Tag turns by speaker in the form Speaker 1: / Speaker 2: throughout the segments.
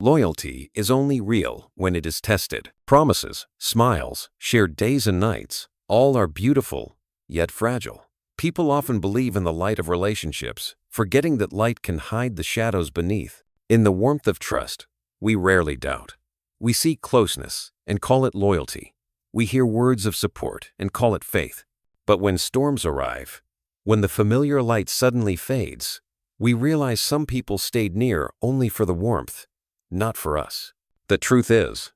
Speaker 1: Loyalty is only real when it is tested. Promises, smiles, shared days and nights, all are beautiful, yet fragile. People often believe in the light of relationships, forgetting that light can hide the shadows beneath. In the warmth of trust, we rarely doubt. We seek closeness and call it loyalty. We hear words of support and call it faith. But when storms arrive, when the familiar light suddenly fades, we realize some people stayed near only for the warmth, not for us. The truth is,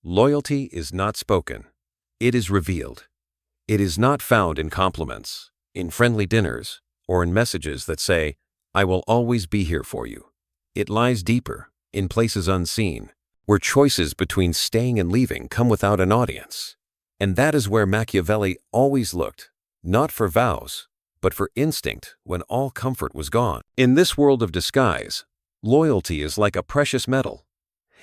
Speaker 1: loyalty is not spoken. It is revealed. It is not found in compliments, in friendly dinners, or in messages that say, "I will always be here for you." It lies deeper, in places unseen, where choices between staying and leaving come without an audience. And that is where Machiavelli always looked, not for vows, but for instinct when all comfort was gone. In this world of disguise, loyalty is like a precious metal.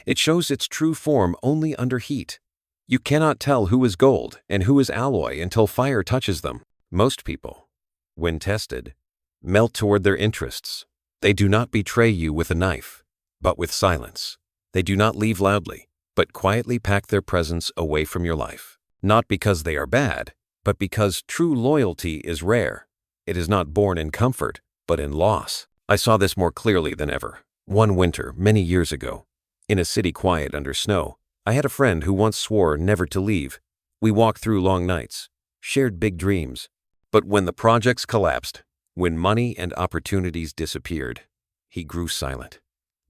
Speaker 1: It shows its true form only under heat. You cannot tell who is gold and who is alloy until fire touches them. Most people, when tested, melt toward their interests. They do not betray you with a knife, but with silence. They do not leave loudly, but quietly pack their presence away from your life. Not because they are bad, but because true loyalty is rare. It is not born in comfort, but in loss. I saw this more clearly than ever. One winter, many years ago, in a city quiet under snow, I had a friend who once swore never to leave. We walked through long nights, shared big dreams. But when the projects collapsed, when money and opportunities disappeared, he grew silent.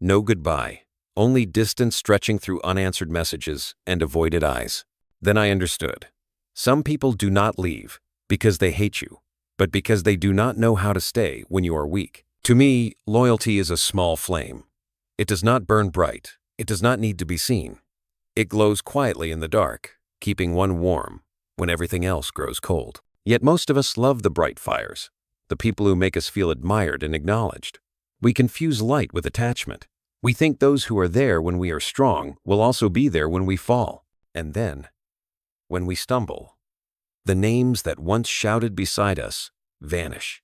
Speaker 1: No goodbye, only distance stretching through unanswered messages and avoided eyes. Then I understood. Some people do not leave because they hate you, but because they do not know how to stay when you are weak. To me, loyalty is a small flame. It does not burn bright. It does not need to be seen. It glows quietly in the dark, keeping one warm when everything else grows cold. Yet most of us love the bright fires, the people who make us feel admired and acknowledged. We confuse light with attachment. We think those who are there when we are strong will also be there when we fall. And then, when we stumble, the names that once shouted beside us vanish,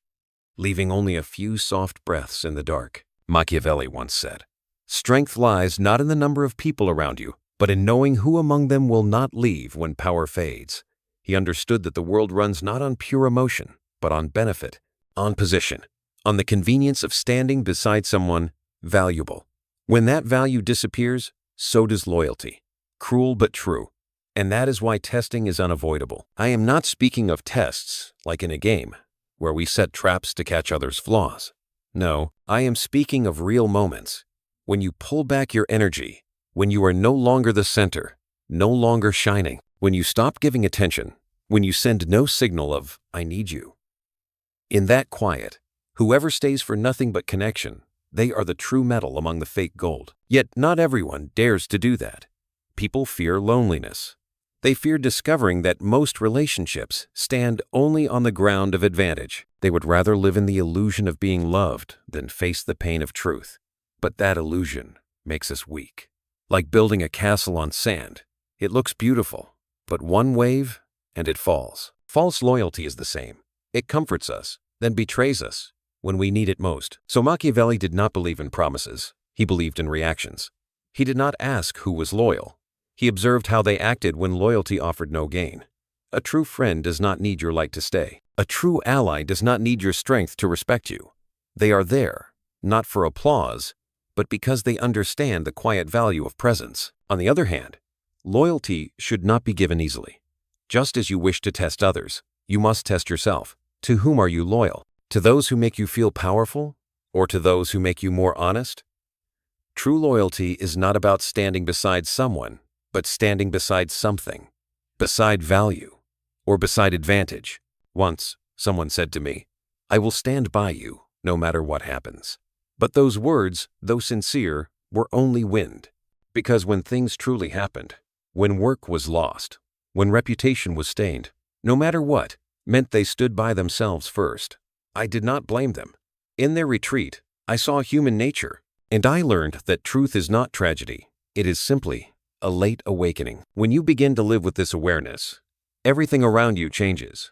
Speaker 1: leaving only a few soft breaths in the dark. Machiavelli once said, "Strength lies not in the number of people around you, but in knowing who among them will not leave when power fades." He understood that the world runs not on pure emotion, but on benefit, on position, on the convenience of standing beside someone valuable. When that value disappears, so does loyalty. Cruel but true. And that is why testing is unavoidable. I am not speaking of tests like in a game, where we set traps to catch others' flaws. No, I am speaking of real moments, when you pull back your energy, when you are no longer the center, no longer shining, when you stop giving attention, when you send no signal of, "I need you." In that quiet, whoever stays for nothing but connection, they are the true metal among the fake gold. Yet not everyone dares to do that. People fear loneliness. They fear discovering that most relationships stand only on the ground of advantage. They would rather live in the illusion of being loved than face the pain of truth. But that illusion makes us weak. Like building a castle on sand, it looks beautiful, but one wave and it falls. False loyalty is the same. It comforts us, then betrays us when we need it most. So Machiavelli did not believe in promises. He believed in reactions. He did not ask who was loyal. He observed how they acted when loyalty offered no gain. A true friend does not need your light to stay. A true ally does not need your strength to respect you. They are there, not for applause, but because they understand the quiet value of presence. On the other hand, loyalty should not be given easily. Just as you wish to test others, you must test yourself. To whom are you loyal? To those who make you feel powerful, or to those who make you more honest? True loyalty is not about standing beside someone, but standing beside something, beside value, or beside advantage. Once, someone said to me, "I will stand by you, no matter what happens." But those words, though sincere, were only wind. Because when things truly happened, when work was lost, when reputation was stained, no matter what, meant they stood by themselves first. I did not blame them. In their retreat, I saw human nature, and I learned that truth is not tragedy. It is simply a late awakening. When you begin to live with this awareness, everything around you changes.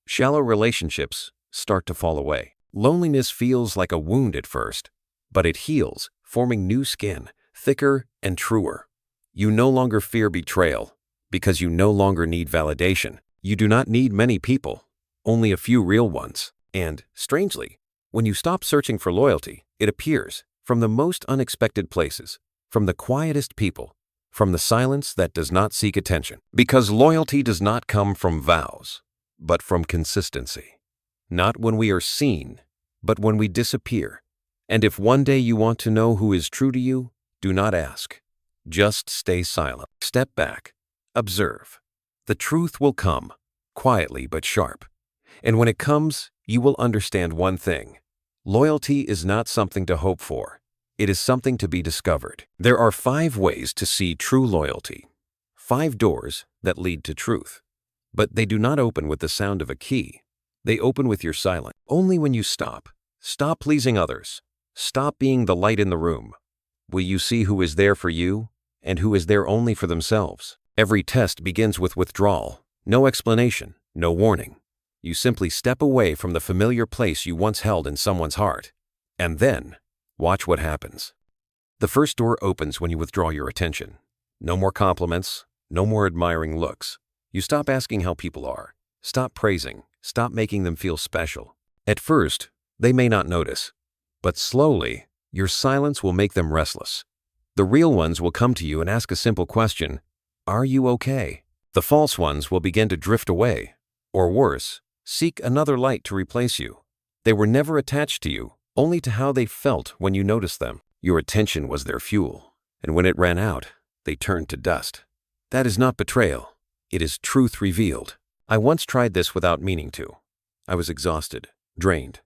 Speaker 1: Shallow relationships start to fall away. Loneliness feels like a wound at first, but it heals, forming new skin, thicker and truer. You no longer fear betrayal because you no longer need validation. You do not need many people, only a few real ones. And, strangely, when you stop searching for loyalty, it appears from the most unexpected places, from the quietest people, from the silence that does not seek attention. Because loyalty does not come from vows, but from consistency. Not when we are seen, but when we disappear. And if one day you want to know who is true to you, do not ask. Just stay silent. Step back. Observe. The truth will come, quietly but sharp. And when it comes, you will understand one thing. Loyalty is not something to hope for. It is something to be discovered. There are 5 ways to see true loyalty. 5 doors that lead to truth. But they do not open with the sound of a key. They open with your silence. Only when you stop. Stop pleasing others. Stop being the light in the room. Will you see who is there for you and who is there only for themselves? Every test begins with withdrawal. No explanation, no warning. You simply step away from the familiar place you once held in someone's heart. And then, watch what happens. The first door opens when you withdraw your attention. No more compliments, no more admiring looks. You stop asking how people are. Stop praising. Stop making them feel special. At first, they may not notice. But slowly, your silence will make them restless. The real ones will come to you and ask a simple question, "Are you okay?" The false ones will begin to drift away, or worse, seek another light to replace you. They were never attached to you, only to how they felt when you noticed them. Your attention was their fuel, and when it ran out, they turned to dust. That is not betrayal. It is truth revealed. I once tried this without meaning to. I was exhausted, drained,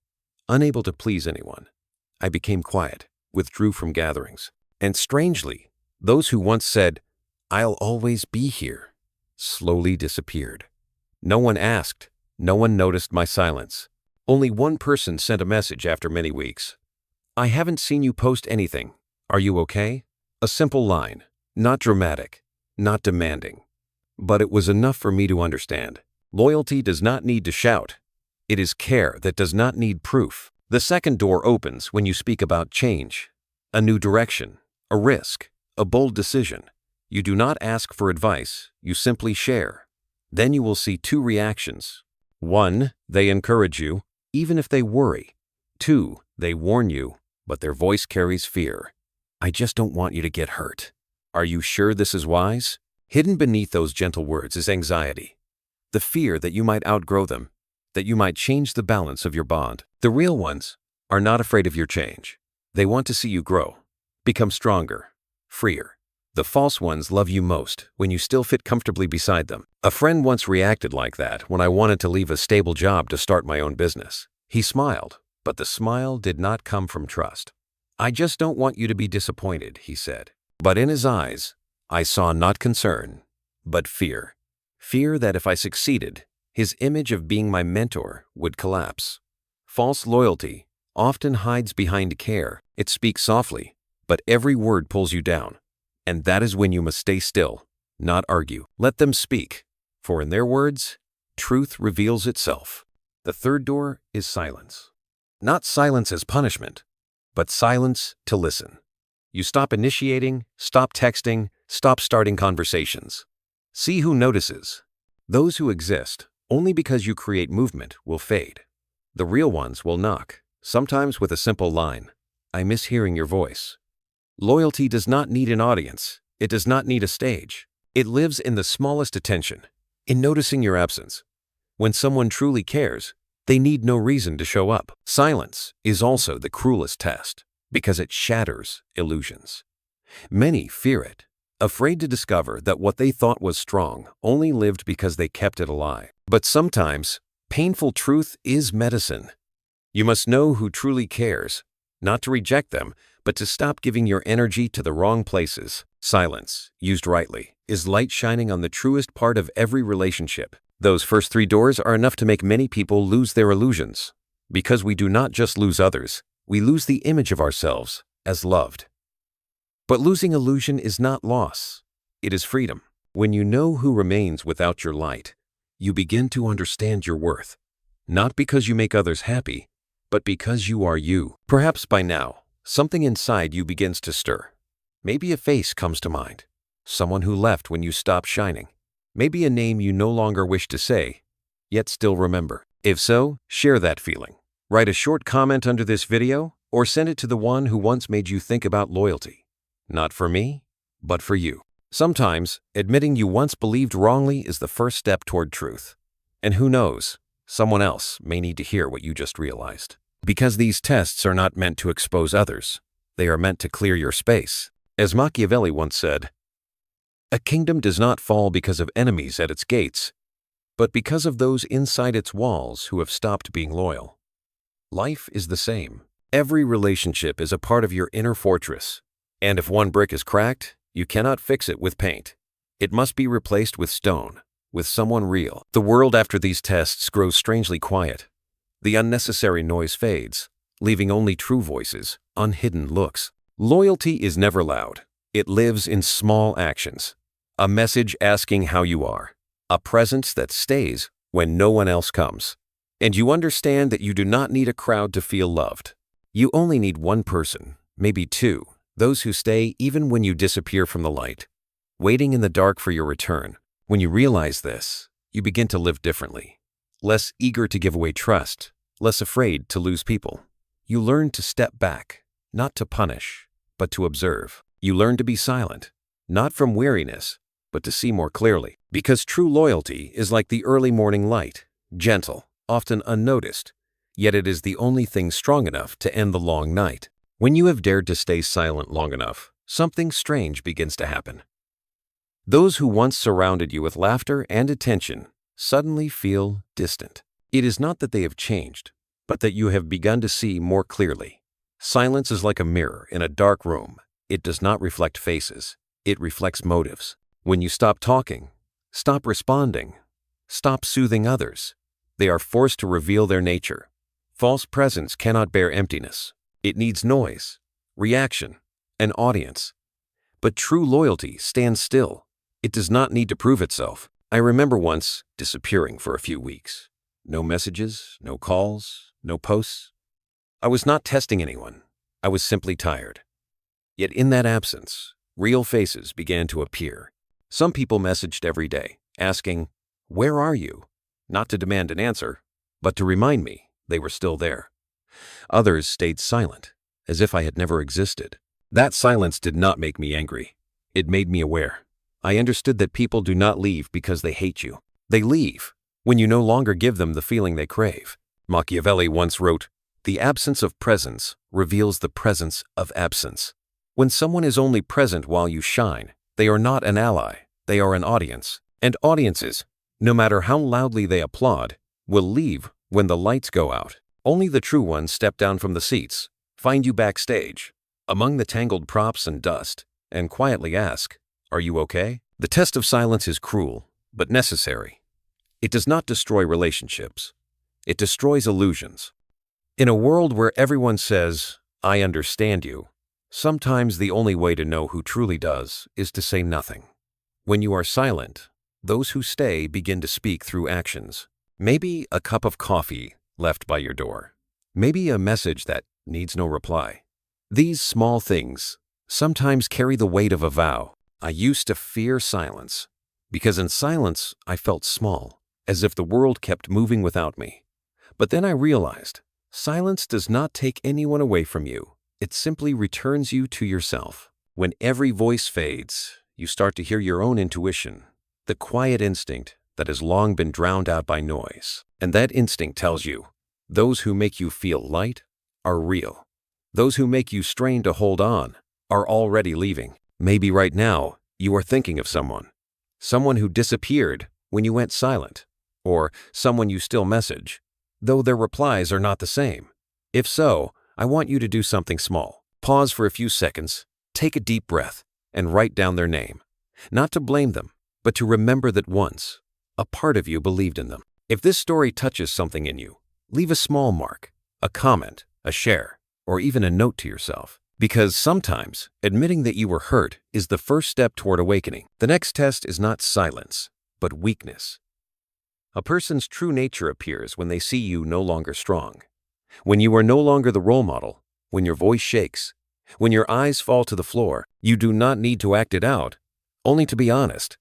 Speaker 1: unable to please anyone. I became quiet, withdrew from gatherings. And strangely, those who once said, "I'll always be here," slowly disappeared. No one asked. No one noticed my silence. Only one person sent a message after many weeks. "I haven't seen you post anything. Are you okay?" A simple line, not dramatic, not demanding. But it was enough for me to understand. Loyalty does not need to shout. It is care that does not need proof. The second door opens when you speak about change, a new direction, a risk, a bold decision. You do not ask for advice, you simply share. Then you will see 2 reactions. 1, they encourage you, even if they worry. 2, they warn you, but their voice carries fear. "I just don't want you to get hurt. Are you sure this is wise?" Hidden beneath those gentle words is anxiety. The fear that you might outgrow them, that you might change the balance of your bond. The real ones are not afraid of your change. They want to see you grow, become stronger, freer. The false ones love you most when you still fit comfortably beside them. A friend once reacted like that when I wanted to leave a stable job to start my own business. He smiled, but the smile did not come from trust. "I just don't want you to be disappointed," he said. But in his eyes, I saw not concern, but fear. Fear that if I succeeded, his image of being my mentor would collapse. False loyalty often hides behind care. It speaks softly, but every word pulls you down. And that is when you must stay still, not argue. Let them speak, for in their words, truth reveals itself. The third door is silence. Not silence as punishment, but silence to listen. You stop initiating, stop texting, stop starting conversations. See who notices. Those who exist only because you create movement will fade. The real ones will knock, sometimes with a simple line, "I miss hearing your voice." Loyalty does not need an audience. It does not need a stage. It lives in the smallest attention, in noticing your absence. When someone truly cares, they need no reason to show up. Silence is also the cruelest test because it shatters illusions. Many fear it, afraid to discover that what they thought was strong only lived because they kept it alive. But sometimes, painful truth is medicine. You must know who truly cares, not to reject them, but to stop giving your energy to the wrong places. Silence, used rightly, is light shining on the truest part of every relationship. Those first 3 doors are enough to make many people lose their illusions. Because we do not just lose others, we lose the image of ourselves as loved. But losing illusion is not loss. It is freedom. When you know who remains without your light, you begin to understand your worth. Not because you make others happy, but because you are you. Perhaps by now, something inside you begins to stir. Maybe a face comes to mind. Someone who left when you stopped shining. Maybe a name you no longer wish to say, yet still remember. If so, share that feeling. Write a short comment under this video or send it to the one who once made you think about loyalty. Not for me, but for you. Sometimes, admitting you once believed wrongly is the first step toward truth. And who knows, someone else may need to hear what you just realized. Because these tests are not meant to expose others. They are meant to clear your space. As Machiavelli once said, "A kingdom does not fall because of enemies at its gates, but because of those inside its walls who have stopped being loyal." Life is the same. Every relationship is a part of your inner fortress. And if one brick is cracked, you cannot fix it with paint. It must be replaced with stone, with someone real. The world after these tests grows strangely quiet. The unnecessary noise fades, leaving only true voices, unhidden looks. Loyalty is never loud. It lives in small actions. A message asking how you are. A presence that stays when no one else comes. And you understand that you do not need a crowd to feel loved. You only need one person, maybe two, those who stay even when you disappear from the light, waiting in the dark for your return. When you realize this, you begin to live differently. Less eager to give away trust, less afraid to lose people. You learn to step back, not to punish, but to observe. You learn to be silent, not from weariness, but to see more clearly. Because true loyalty is like the early morning light, gentle, often unnoticed, yet it is the only thing strong enough to end the long night. When you have dared to stay silent long enough, something strange begins to happen. Those who once surrounded you with laughter and attention suddenly feel distant. It is not that they have changed, but that you have begun to see more clearly. Silence is like a mirror in a dark room. It does not reflect faces. It reflects motives. When you stop talking, stop responding, stop soothing others, they are forced to reveal their nature. False presence cannot bear emptiness. It needs noise, reaction, an audience. But true loyalty stands still. It does not need to prove itself. I remember once disappearing for a few weeks. No messages, no calls, no posts. I was not testing anyone. I was simply tired. Yet in that absence, real faces began to appear. Some people messaged every day, asking, "Where are you?" Not to demand an answer, but to remind me they were still there. Others stayed silent, as if I had never existed. That silence did not make me angry. It made me aware. I understood that people do not leave because they hate you. They leave when you no longer give them the feeling they crave. Machiavelli once wrote, "The absence of presence reveals the presence of absence." When someone is only present while you shine, they are not an ally, they are an audience. And audiences, no matter how loudly they applaud, will leave when the lights go out. Only the true ones step down from the seats, find you backstage, among the tangled props and dust, and quietly ask, "Are you okay?" The test of silence is cruel, but necessary. It does not destroy relationships. It destroys illusions. In a world where everyone says, "I understand you," sometimes the only way to know who truly does is to say nothing. When you are silent, those who stay begin to speak through actions. Maybe a cup of coffee left by your door. Maybe a message that needs no reply. These small things sometimes carry the weight of a vow. I used to fear silence, because in silence I felt small, as if the world kept moving without me. But then I realized, silence does not take anyone away from you. It simply returns you to yourself. When every voice fades, you start to hear your own intuition, the quiet instinct that has long been drowned out by noise. And that instinct tells you, those who make you feel light are real. Those who make you strain to hold on are already leaving. Maybe right now you are thinking of someone who disappeared when you went silent, or someone you still message, though their replies are not the same. If so, I want you to do something small. Pause for a few seconds, take a deep breath, and write down their name. Not to blame them, but to remember that once, a part of you believed in them. If this story touches something in you, leave a small mark, a comment, a share, or even a note to yourself. Because sometimes, admitting that you were hurt is the first step toward awakening. The next test is not silence, but weakness. A person's true nature appears when they see you no longer strong. When you are no longer the role model, when your voice shakes, When your eyes fall to the floor, you do not need to act it out, only to be honest.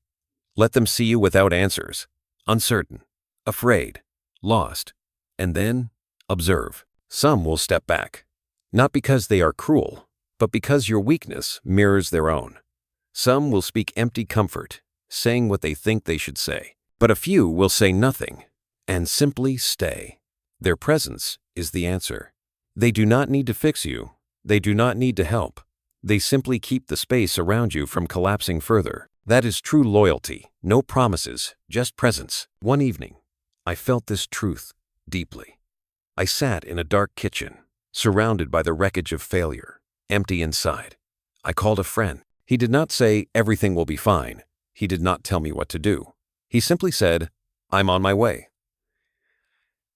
Speaker 1: Let them see you without answers, uncertain, afraid, lost, and then observe. Some will step back, not because they are cruel, but because your weakness mirrors their own. Some will speak empty comfort, saying what they think they should say. But a few will say nothing and simply stay. Their presence is the answer. They do not need to fix you. They do not need to help. They simply keep the space around you from collapsing further. That is true loyalty. No promises, just presence. One evening, I felt this truth deeply. I sat in a dark kitchen, surrounded by the wreckage of failure, empty inside. I called a friend. He did not say, "Everything will be fine." He did not tell me what to do. He simply said, "I'm on my way."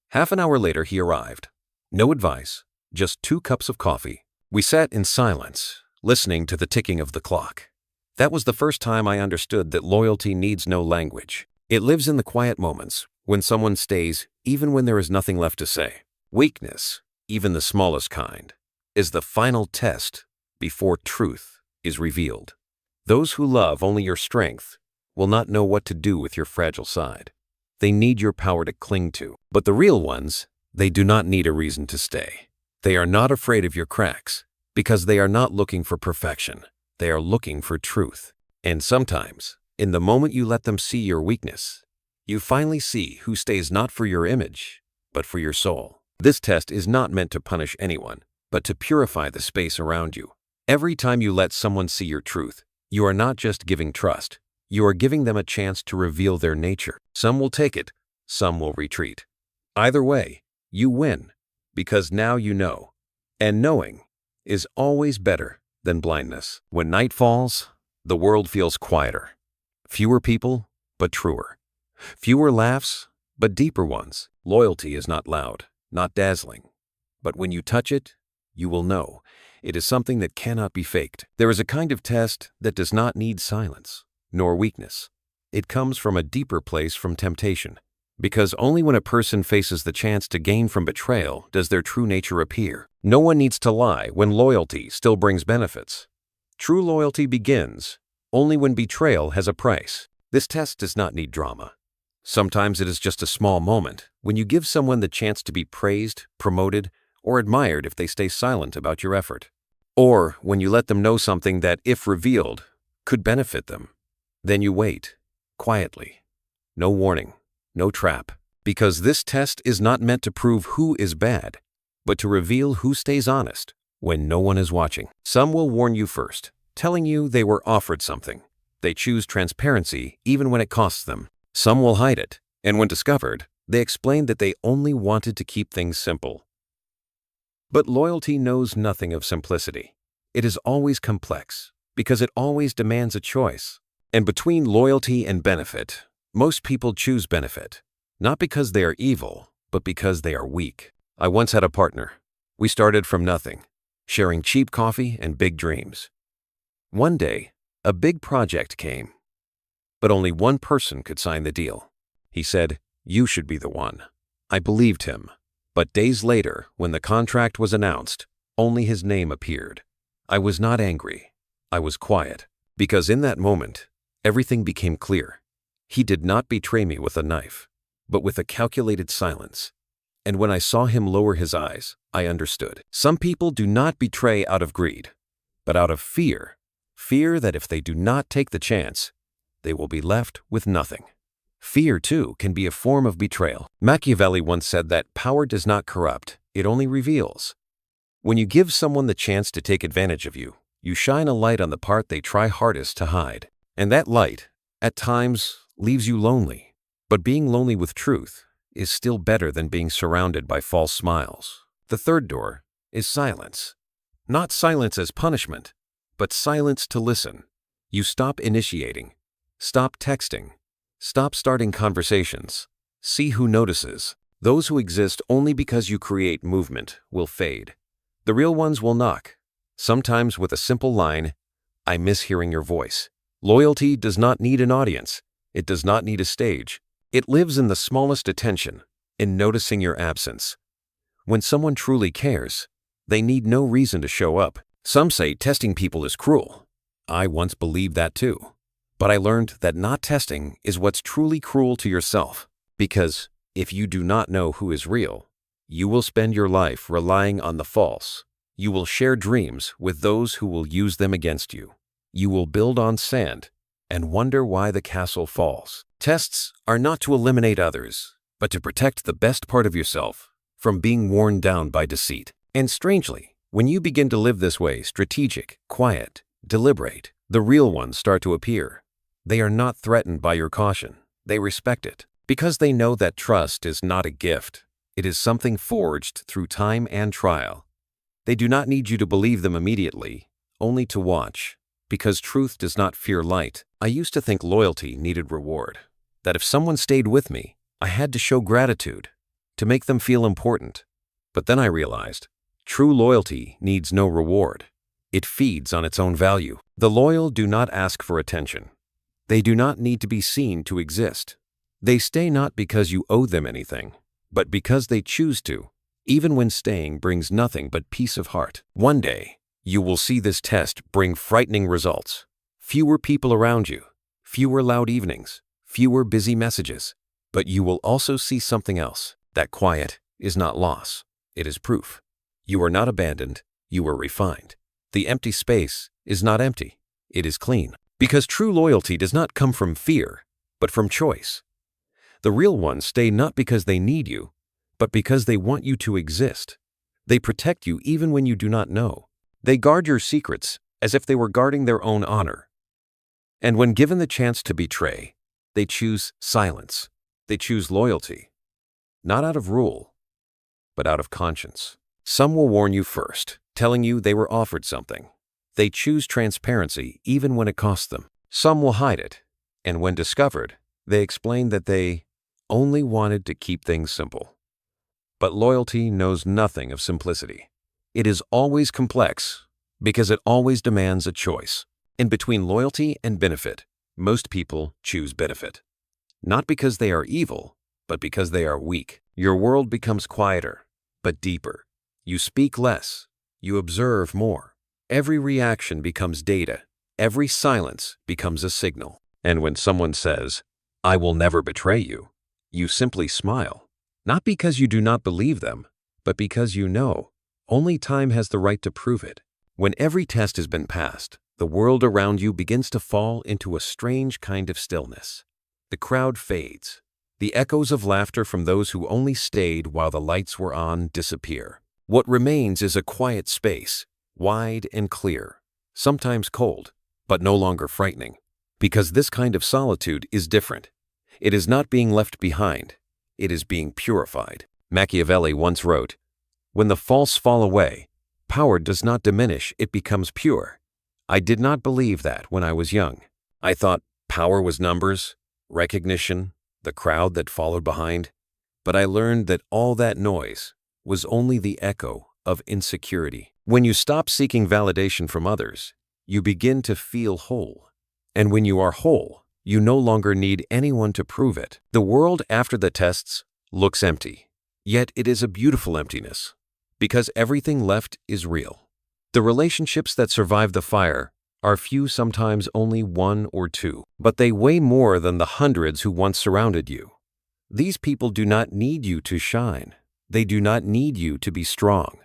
Speaker 1: Half an hour later, he arrived. No advice, just 2 cups of coffee. We sat in silence, listening to the ticking of the clock. That was the first time I understood that loyalty needs no language. It lives in the quiet moments, when someone stays even when there is nothing left to say. Weakness, even the smallest kind, is the final test before truth is revealed. Those who love only your strength will not know what to do with your fragile side. They need your power to cling to. But the real ones, they do not need a reason to stay. They are not afraid of your cracks, because they are not looking for perfection. They are looking for truth. And sometimes, in the moment you let them see your weakness, you finally see who stays not for your image, but for your soul. This test is not meant to punish anyone, but to purify the space around you. Every time you let someone see your truth, you are not just giving trust, you are giving them a chance to reveal their nature. Some will take it, some will retreat. Either way, you win, because now you know. And knowing is always better than blindness. When night falls, the world feels quieter. Fewer people, but truer. Fewer laughs, but deeper ones. Loyalty is not loud, not dazzling. But when you touch it, you will know. It is something that cannot be faked. There is a kind of test that does not need silence, nor weakness. It comes from a deeper place, from temptation. Because only when a person faces the chance to gain from betrayal does their true nature appear. No one needs to lie when loyalty still brings benefits. True loyalty begins only when betrayal has a price. This test does not need drama. Sometimes it is just a small moment when you give someone the chance to be praised, promoted, or admired if they stay silent about your effort. Or when you let them know something that, if revealed, could benefit them. Then you wait, quietly. No warning, no trap. Because this test is not meant to prove who is bad, but to reveal who stays honest when no one is watching. Some will warn you first, telling you they were offered something. They choose transparency even when it costs them. Some will hide it, and when discovered, they explain that they only wanted to keep things simple. But loyalty knows nothing of simplicity. It is always complex, because it always demands a choice. And between loyalty and benefit, most people choose benefit, not because they are evil, but because they are weak. I once had a partner. We started from nothing, sharing cheap coffee and big dreams. One day, a big project came, but only one person could sign the deal. He said, "You should be the one." I believed him. But days later, when the contract was announced, only his name appeared. I was not angry. I was quiet. Because in that moment, everything became clear. He did not betray me with a knife, but with a calculated silence. And when I saw him lower his eyes, I understood. Some people do not betray out of greed, but out of fear. Fear that if they do not take the chance, they will be left with nothing. Fear, too, can be a form of betrayal. Machiavelli once said that power does not corrupt, it only reveals. When you give someone the chance to take advantage of you, you shine a light on the part they try hardest to hide. And that light, at times, leaves you lonely. But being lonely with truth is still better than being surrounded by false smiles. The third door is silence. Not silence as punishment, but silence to listen. You stop initiating, stop texting, stop starting conversations. See who notices. Those who exist only because you create movement will fade. The real ones will knock, sometimes with a simple line, "I miss hearing your voice." Loyalty does not need an audience. It does not need a stage. It lives in the smallest attention, in noticing your absence. When someone truly cares, they need no reason to show up. Some say testing people is cruel. I once believed that too. But I learned that not testing is what's truly cruel to yourself. Because if you do not know who is real, you will spend your life relying on the false. You will share dreams with those who will use them against you. You will build on sand and wonder why the castle falls. Tests are not to eliminate others, but to protect the best part of yourself from being worn down by deceit. And strangely, when you begin to live this way, strategic, quiet, deliberate, the real ones start to appear. They are not threatened by your caution. They respect it because they know that trust is not a gift. It is something forged through time and trial. They do not need you to believe them immediately, only to watch, because truth does not fear light. I used to think loyalty needed reward, that if someone stayed with me, I had to show gratitude, to make them feel important. But then I realized, true loyalty needs no reward. It feeds on its own value. The loyal do not ask for attention. They do not need to be seen to exist. They stay not because you owe them anything, but because they choose to, even when staying brings nothing but peace of heart. One day, you will see this test bring frightening results. Fewer people around you, fewer loud evenings, fewer busy messages. But you will also see something else. That quiet is not loss. It is proof. You are not abandoned. You are refined. The empty space is not empty. It is clean. Because true loyalty does not come from fear, but from choice. The real ones stay not because they need you, but because they want you to exist. They protect you even when you do not know. They guard your secrets as if they were guarding their own honor. And when given the chance to betray, they choose silence. They choose loyalty, not out of rule, but out of conscience. Some will warn you first, telling you they were offered something. They choose transparency even when it costs them. Some will hide it, and when discovered, they explain that they only wanted to keep things simple. But loyalty knows nothing of simplicity. It is always complex because it always demands a choice. In between loyalty and benefit, most people choose benefit. Not because they are evil, but because they are weak. Your world becomes quieter, but deeper. You speak less. You observe more. Every reaction becomes data. Every silence becomes a signal. And when someone says, "I will never betray you," you simply smile. Not because you do not believe them, but because you know only time has the right to prove it. When every test has been passed, the world around you begins to fall into a strange kind of stillness. The crowd fades. The echoes of laughter from those who only stayed while the lights were on disappear. What remains is a quiet space, wide and clear, sometimes cold, but no longer frightening. Because this kind of solitude is different. It is not being left behind. It is being purified. Machiavelli once wrote, "When the false fall away, power does not diminish, it becomes pure." I did not believe that when I was young. I thought power was numbers, recognition, the crowd that followed behind. But I learned that all that noise was only the echo of insecurity. When you stop seeking validation from others, you begin to feel whole. And when you are whole, you no longer need anyone to prove it. The world after the tests looks empty. Yet it is a beautiful emptiness, because everything left is real. The relationships that survive the fire are few, sometimes only one or two, but they weigh more than the hundreds who once surrounded you. These people do not need you to shine. They do not need you to be strong.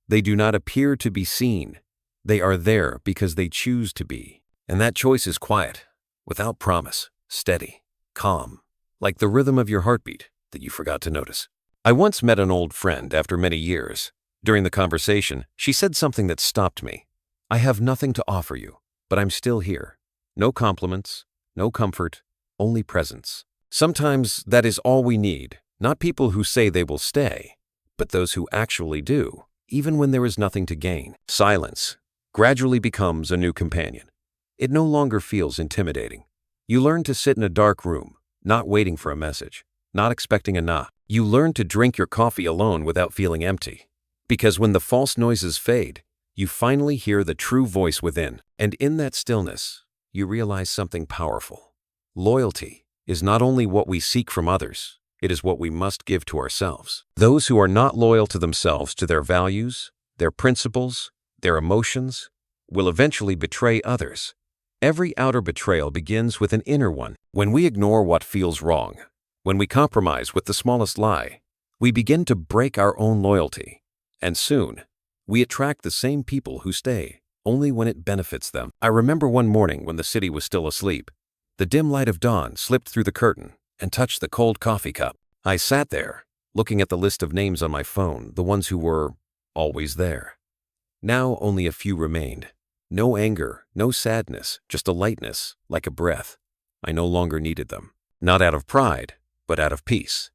Speaker 1: They do not appear to be seen. They are there because they choose to be. And that choice is quiet, without promise, steady, calm, like the rhythm of your heartbeat that you forgot to notice. I once met an old friend after many years. During the conversation, she said something that stopped me. "I have nothing to offer you, but I'm still here. No compliments, no comfort, only presence." Sometimes that is all we need, not people who say they will stay, but those who actually do, even when there is nothing to gain. Silence gradually becomes a new companion. It no longer feels intimidating. You learn to sit in a dark room, not waiting for a message, not expecting a nod. You learn to drink your coffee alone without feeling empty. Because when the false noises fade, you finally hear the true voice within. And in that stillness, you realize something powerful. Loyalty is not only what we seek from others, it is what we must give to ourselves. Those who are not loyal to themselves, to their values, their principles, their emotions, will eventually betray others. Every outer betrayal begins with an inner one. When we ignore what feels wrong, when we compromise with the smallest lie, we begin to break our own loyalty. And soon, we attract the same people who stay only when it benefits them. I remember one morning when the city was still asleep. The dim light of dawn slipped through the curtain and touched the cold coffee cup. I sat there, looking at the list of names on my phone, the ones who were always there. Now only a few remained. No anger, no sadness, just a lightness, like a breath. I no longer needed them. Not out of pride, but out of peace.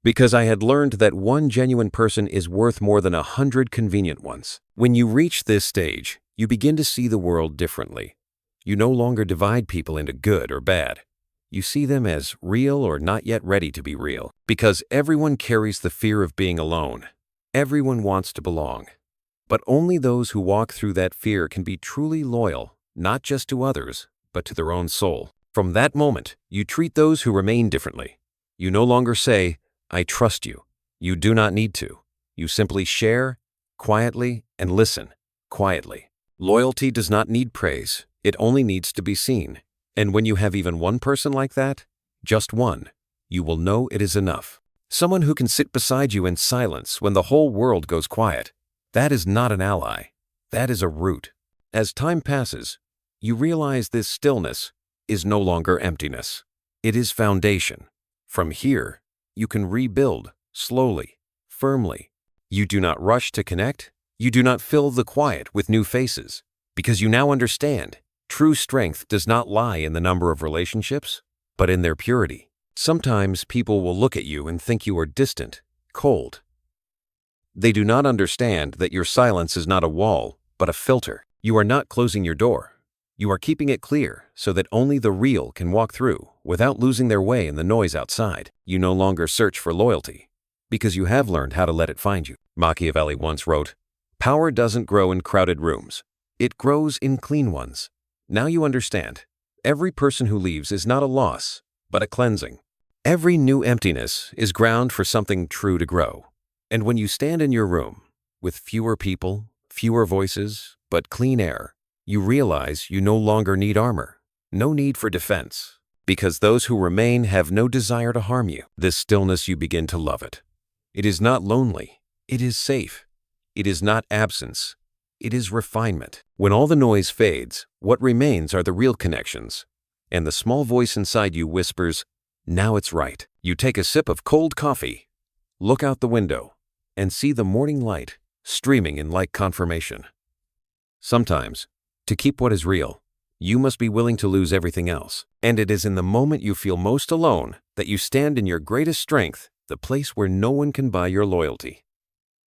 Speaker 1: Because I had learned that one genuine person is worth more than 100 convenient ones. When you reach this stage, you begin to see the world differently. You no longer divide people into good or bad. You see them as real or not yet ready to be real. Because everyone carries the fear of being alone. Everyone wants to belong. But only those who walk through that fear can be truly loyal, not just to others, but to their own soul. From that moment, you treat those who remain differently. You no longer say, "I trust you." You do not need to. You simply share, quietly, and listen, quietly. Loyalty does not need praise. It only needs to be seen. And when you have even one person like that, just one, you will know it is enough. Someone who can sit beside you in silence when the whole world goes quiet. That is not an ally. That is a root. As time passes, you realize this stillness is no longer emptiness. It is foundation. From here, you can rebuild slowly, firmly. You do not rush to connect. You do not fill the quiet with new faces, because you now understand true strength does not lie in the number of relationships, but in their purity. Sometimes people will look at you and think you are distant, cold. They do not understand that your silence is not a wall, but a filter. You are not closing your door. You are keeping it clear so that only the real can walk through without losing their way in the noise outside. You no longer search for loyalty because you have learned how to let it find you. Machiavelli once wrote, "Power doesn't grow in crowded rooms. It grows in clean ones." Now you understand. Every person who leaves is not a loss, but a cleansing. Every new emptiness is ground for something true to grow. And when you stand in your room, with fewer people, fewer voices, but clean air, you realize you no longer need armor, no need for defense, because those who remain have no desire to harm you. This stillness, you begin to love it. It is not lonely, it is safe. It is not absence, it is refinement. When all the noise fades, what remains are the real connections, and the small voice inside you whispers, "Now it's right." You take a sip of cold coffee, look out the window, and see the morning light streaming in like confirmation. Sometimes, to keep what is real, you must be willing to lose everything else. And it is in the moment you feel most alone that you stand in your greatest strength, the place where no one can buy your loyalty.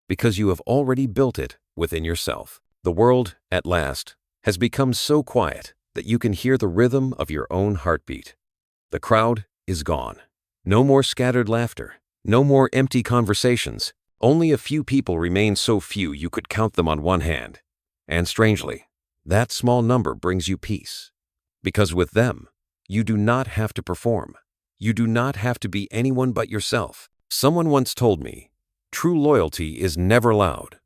Speaker 1: Because you have already built it within yourself. The world, at last, has become so quiet that you can hear the rhythm of your own heartbeat. The crowd is gone. No more scattered laughter. No more empty conversations. Only a few people remain, so few you could count them on one hand. And strangely, that small number brings you peace. Because with them, you do not have to perform. You do not have to be anyone but yourself. Someone once told me, true loyalty is never loud.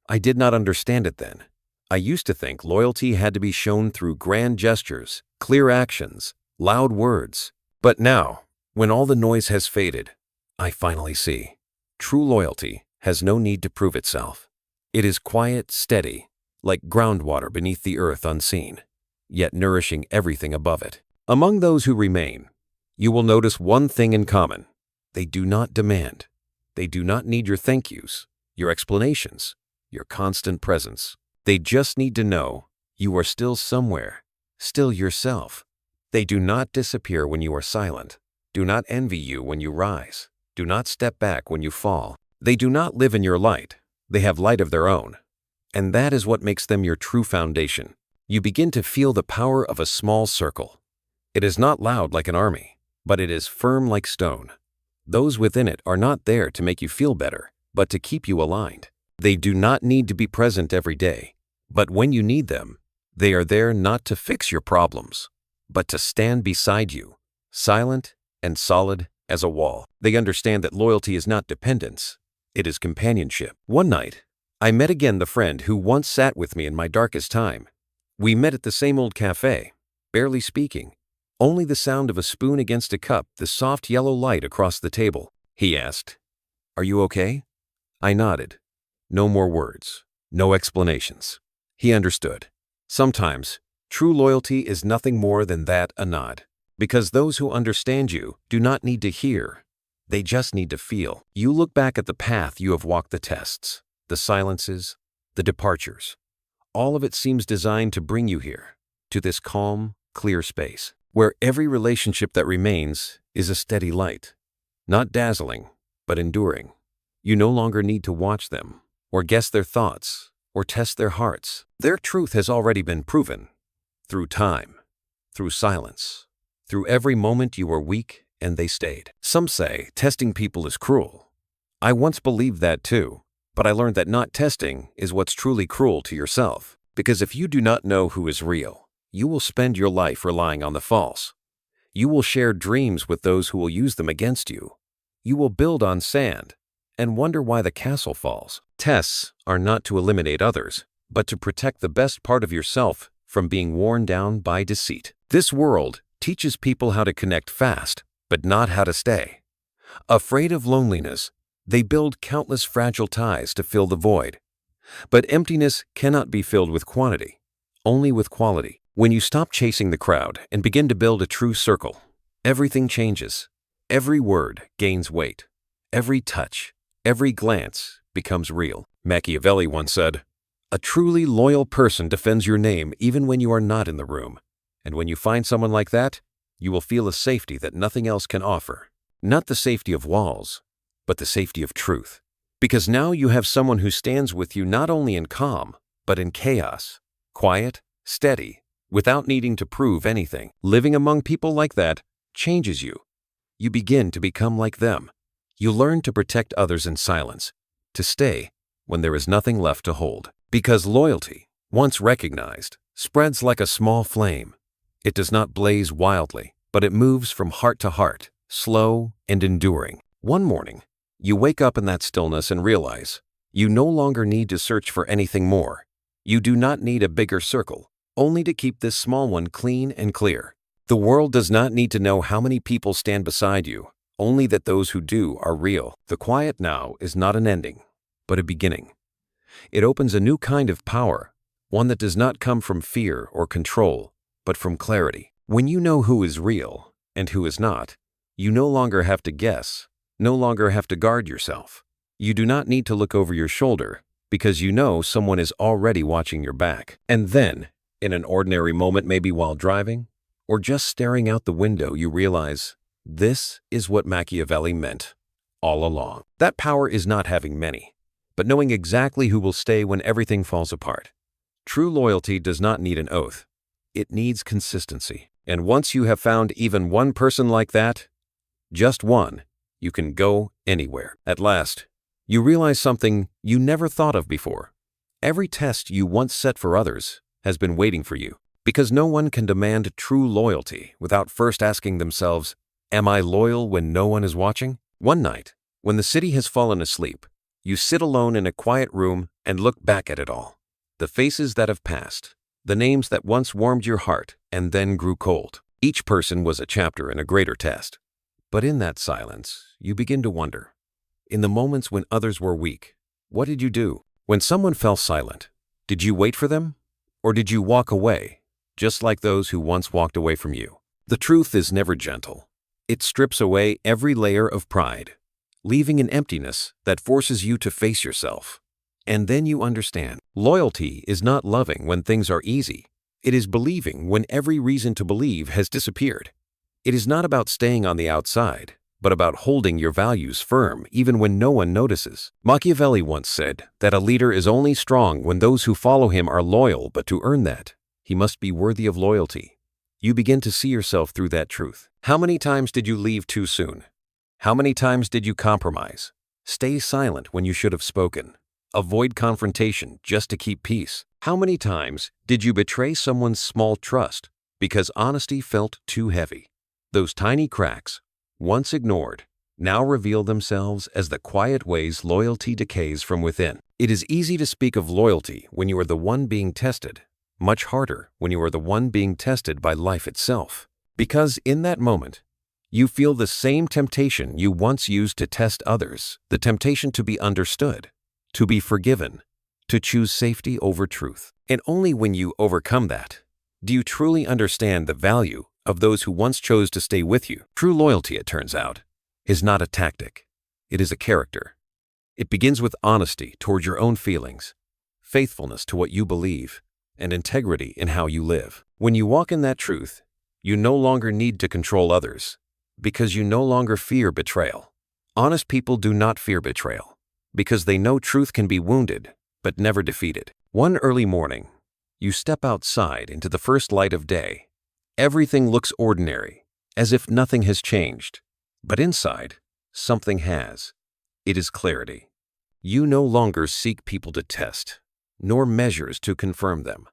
Speaker 1: I did not understand it then. I used to think loyalty had to be shown through grand gestures, clear actions, loud words. But now, when all the noise has faded, I finally see. True loyalty has no need to prove itself. It is quiet, steady, like groundwater beneath the earth unseen, yet nourishing everything above it. Among those who remain, you will notice one thing in common. They do not demand. They do not need your thank yous, your explanations, your constant presence. They just need to know you are still somewhere, still yourself. They do not disappear when you are silent. Do not envy you when you rise. Do not step back when you fall. They do not live in your light. They have light of their own. And that is what makes them your true foundation. You begin to feel the power of a small circle. It is not loud like an army, but it is firm like stone. Those within it are not there to make you feel better, but to keep you aligned. They do not need to be present every day, but when you need them, they are there not to fix your problems, but to stand beside you, silent and solid as a wall. They understand that loyalty is not dependence, it is companionship. One night, I met again the friend who once sat with me in my darkest time. We met at the same old cafe, barely speaking. Only the sound of a spoon against a cup, the soft yellow light across the table. He asked, "Are you okay?" I nodded. No more words, no explanations. He understood. Sometimes, true loyalty is nothing more than that, a nod. Because those who understand you do not need to hear. They just need to feel. You look back at the path you have walked, the tests, the silences, the departures. All of it seems designed to bring you here, to this calm, clear space, where every relationship that remains is a steady light. Not dazzling, but enduring. You no longer need to watch them, or guess their thoughts, or test their hearts. Their truth has already been proven. Through time, through silence, through every moment you were weak and they stayed. Some say testing people is cruel. I once believed that too, but I learned that not testing is what's truly cruel to yourself. Because if you do not know who is real, you will spend your life relying on the false. You will share dreams with those who will use them against you. You will build on sand and wonder why the castle falls. Tests are not to eliminate others, but to protect the best part of yourself from being worn down by deceit. This world teaches people how to connect fast, but not how to stay. Afraid of loneliness, they build countless fragile ties to fill the void. But emptiness cannot be filled with quantity, only with quality. When you stop chasing the crowd and begin to build a true circle, everything changes. Every word gains weight. Every touch, every glance becomes real. Machiavelli once said, "A truly loyal person defends your name even when you are not in the room. And when you find someone like that, you will feel a safety that nothing else can offer. Not the safety of walls, but the safety of truth. Because now you have someone who stands with you not only in calm, but in chaos. Quiet, steady, without needing to prove anything. Living among people like that changes you. You begin to become like them. You learn to protect others in silence, to stay when there is nothing left to hold. Because loyalty, once recognized, spreads like a small flame. It does not blaze wildly, but it moves from heart to heart, slow and enduring. One morning, you wake up in that stillness and realize you no longer need to search for anything more. You do not need a bigger circle, only to keep this small one clean and clear. The world does not need to know how many people stand beside you, only that those who do are real. The quiet now is not an ending, but a beginning. It opens a new kind of power, one that does not come from fear or control, but from clarity. When you know who is real and who is not, you no longer have to guess, no longer have to guard yourself. You do not need to look over your shoulder because you know someone is already watching your back. And then, in an ordinary moment, maybe while driving, or just staring out the window, you realize this is what Machiavelli meant all along. That power is not having many, but knowing exactly who will stay when everything falls apart. True loyalty does not need an oath. It needs consistency. And once you have found even one person like that, just one, you can go anywhere. At last, you realize something you never thought of before. Every test you once set for others has been waiting for you. Because no one can demand true loyalty without first asking themselves, am I loyal when no one is watching? One night, when the city has fallen asleep, you sit alone in a quiet room and look back at it all. The faces that have passed, the names that once warmed your heart and then grew cold. Each person was a chapter in a greater test. But in that silence, you begin to wonder. In the moments when others were weak, what did you do? When someone fell silent, did you wait for them? Or did you walk away, just like those who once walked away from you? The truth is never gentle. It strips away every layer of pride, leaving an emptiness that forces you to face yourself. And then you understand. Loyalty is not loving when things are easy. It is believing when every reason to believe has disappeared. It is not about staying on the outside, but about holding your values firm even when no one notices. Machiavelli once said that a leader is only strong when those who follow him are loyal, but to earn that, he must be worthy of loyalty. You begin to see yourself through that truth. How many times did you leave too soon? How many times did you compromise? Stay silent when you should have spoken. Avoid confrontation just to keep peace. How many times did you betray someone's small trust because honesty felt too heavy? Those tiny cracks, once ignored, now reveal themselves as the quiet ways loyalty decays from within. It is easy to speak of loyalty when you are the one being tested, much harder when you are the one being tested by life itself. Because in that moment, you feel the same temptation you once used to test others, the temptation to be understood, to be forgiven, to choose safety over truth. And only when you overcome that, do you truly understand the value of those who once chose to stay with you. True loyalty, it turns out, is not a tactic. It is a character. It begins with honesty toward your own feelings, faithfulness to what you believe, and integrity in how you live. When you walk in that truth, you no longer need to control others, because you no longer fear betrayal. Honest people do not fear betrayal, because they know truth can be wounded, but never defeated. One early morning, you step outside into the first light of day. Everything looks ordinary, as if nothing has changed. But inside, something has. It is clarity. You no longer seek people to test, nor measures to confirm them.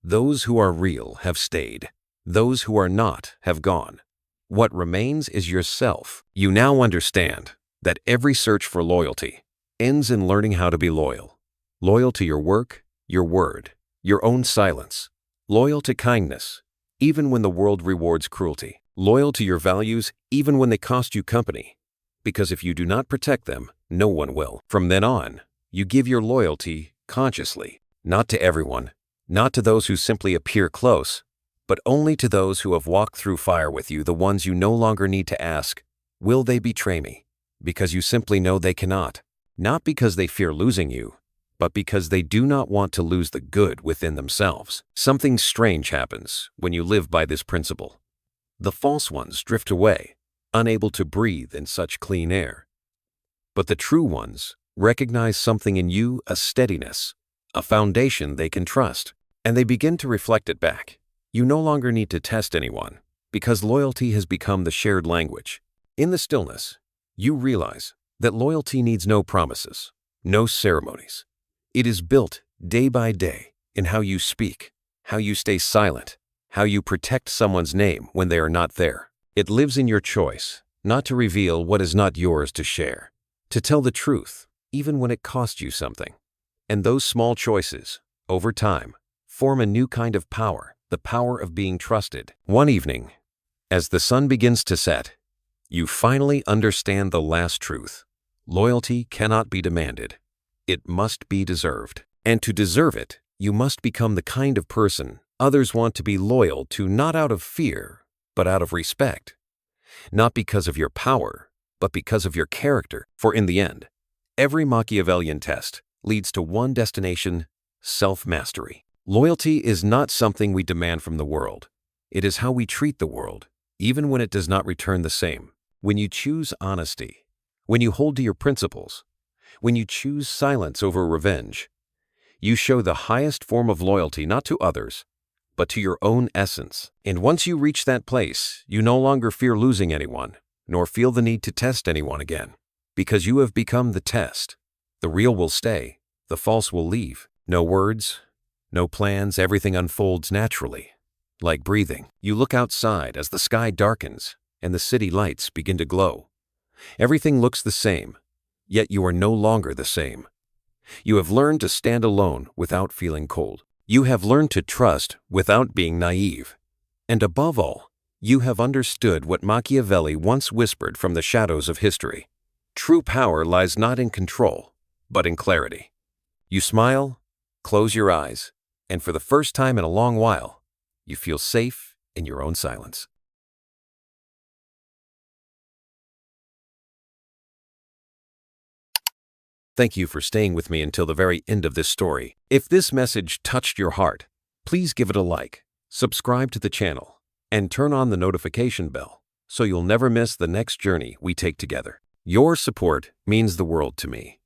Speaker 1: Those who are real have stayed. Those who are not have gone. What remains is yourself. You now understand that every search for loyalty ends in learning how to be loyal. Loyal to your work, your word, your own silence. Loyal to kindness, even when the world rewards cruelty. Loyal to your values, even when they cost you company. Because if you do not protect them, no one will. From then on, you give your loyalty consciously, not to everyone, not to those who simply appear close, but only to those who have walked through fire with you, the ones you no longer need to ask, will they betray me? Because you simply know they cannot. Not because they fear losing you, but because they do not want to lose the good within themselves. Something strange happens when you live by this principle. The false ones drift away, unable to breathe in such clean air. But the true ones recognize something in you, a steadiness, a foundation they can trust, and they begin to reflect it back. You no longer need to test anyone, because loyalty has become the shared language. In the stillness, you realize that loyalty needs no promises, no ceremonies. It is built day by day in how you speak, how you stay silent, how you protect someone's name when they are not there. It lives in your choice, not to reveal what is not yours to share, to tell the truth, even when it costs you something. And those small choices, over time, form a new kind of power, the power of being trusted. One evening, as the sun begins to set, you finally understand the last truth. Loyalty cannot be demanded. It must be deserved. And to deserve it, you must become the kind of person others want to be loyal to, not out of fear, but out of respect. Not because of your power, but because of your character. For in the end, every Machiavellian test leads to one destination: self-mastery. Loyalty is not something we demand from the world. It is how we treat the world, even when it does not return the same. When you choose honesty, when you hold to your principles, when you choose silence over revenge, you show the highest form of loyalty, not to others, but to your own essence. And once you reach that place, you no longer fear losing anyone, nor feel the need to test anyone again, because you have become the test. The real will stay, the false will leave. No words, no plans, everything unfolds naturally, like breathing. You look outside as the sky darkens and the city lights begin to glow. Everything looks the same, yet you are no longer the same. You have learned to stand alone without feeling cold. You have learned to trust without being naive. And above all, you have understood what Machiavelli once whispered from the shadows of history. True power lies not in control, but in clarity. You smile, close your eyes, and for the first time in a long while, you feel safe in your own silence. Thank you for staying with me until the very end of this story. If this message touched your heart, please give it a like, subscribe to the channel, and turn on the notification bell so you'll never miss the next journey we take together. Your support means the world to me.